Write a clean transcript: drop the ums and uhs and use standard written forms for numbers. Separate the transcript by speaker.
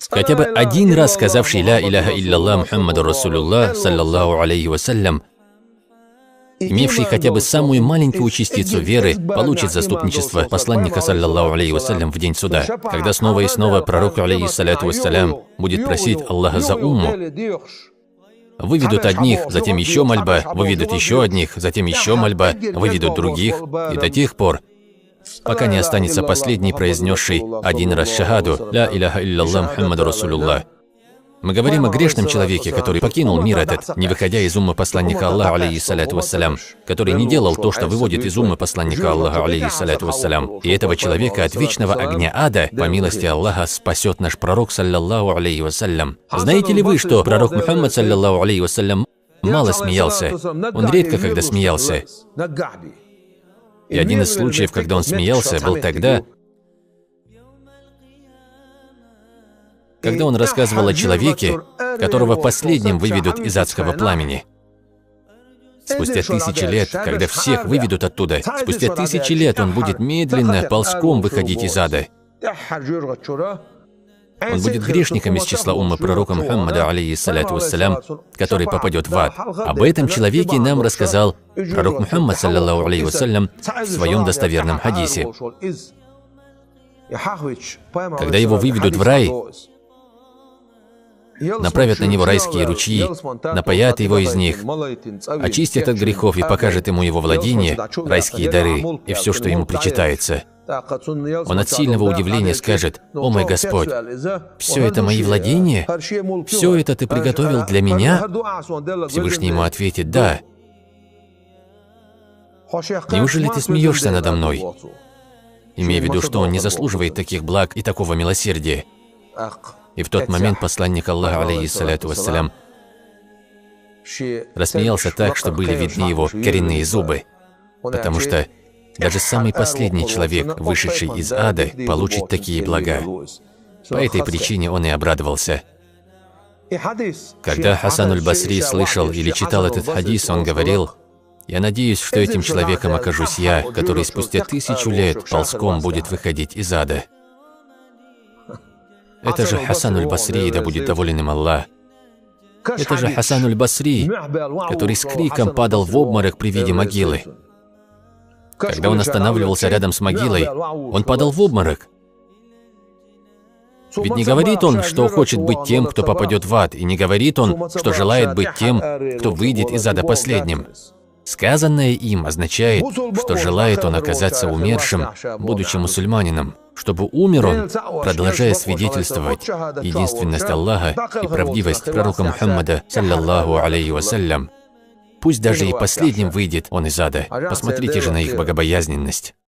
Speaker 1: хотя бы один раз сказавший «Ля иляха илляллах Мухаммаду Расулуллах, саллаллаху алейхи вассалям», имевший хотя бы самую маленькую частицу веры, получит заступничество посланника, саллаллаху алейхи вассалям, в день суда, когда снова и снова пророк, алейхиссаляту вассалям, будет просить Аллаха за умму. Выведут одних, затем еще мольба, выведут еще одних, затем еще мольба, выведут других, и до тех пор, пока не останется последний, произнесший один раз шахаду «Ля иляха илляллах Мухаммаду Расулуллах». Мы говорим о грешном человеке, который покинул мир этот, не выходя из уммы посланника Аллаха, алейхиссаляту вассалям, который не делал то, что выводит из уммы посланника Аллаха, алейхиссаляту вассалям. И этого человека от вечного огня ада, по милости Аллаха, спасет наш пророк, саллаллаху алейхи вассалям. Знаете ли вы, что пророк Мухаммад, саллаллаху алейхи вассалям, мало смеялся? Он редко когда смеялся. И один из случаев, когда он смеялся, был тогда, когда он рассказывал о человеке, которого последним выведут из адского пламени. Спустя 1000 лет, когда всех выведут оттуда, спустя 1000 лет он будет медленно, ползком выходить из ада. Он будет грешником из числа уммы пророка Мухаммада, алейхиссаляту вассалям, который попадет в ад. Об этом человеке нам рассказал пророк Мухаммад, саллаллаху алейхи вассалям, в своем достоверном хадисе. Когда его выведут в рай, направят на него райские ручьи, напоят его из них, очистят от грехов и покажут ему его владение, райские дары и все, что ему причитается. Он от сильного удивления скажет: «О мой Господь, все это мои владения? Все это ты приготовил для меня?» Всевышний ему ответит: «Да». «Неужели ты смеешься надо мной?» Имея в виду, что он не заслуживает таких благ и такого милосердия. И в тот момент посланник Аллаха, алейхиссаляту вассалям, рассмеялся так, что были видны его коренные зубы, потому что даже самый последний человек, вышедший из ада, получит такие блага. По этой причине он и обрадовался. Когда Хасан аль-Басри слышал или читал этот хадис, он говорил: «Я надеюсь, что этим человеком окажусь я, который спустя 1000 лет ползком будет выходить из ада». Это же Хасан аль-Басри, да будет доволен им Аллах. Это же Хасан аль-Басри, который с криком падал в обморок при виде могилы. Когда он останавливался рядом с могилой, он падал в обморок. Ведь не говорит он, что хочет быть тем, кто попадет в ад, и не говорит он, что желает быть тем, кто выйдет из ада последним. Сказанное им означает, что желает он оказаться умершим, будучи мусульманином, чтобы умер он, продолжая свидетельствовать единственность Аллаха и правдивость пророка Мухаммада, саллаллаху алейхи вассалям. Пусть даже и последним выйдет он из ада. Посмотрите же на их богобоязненность.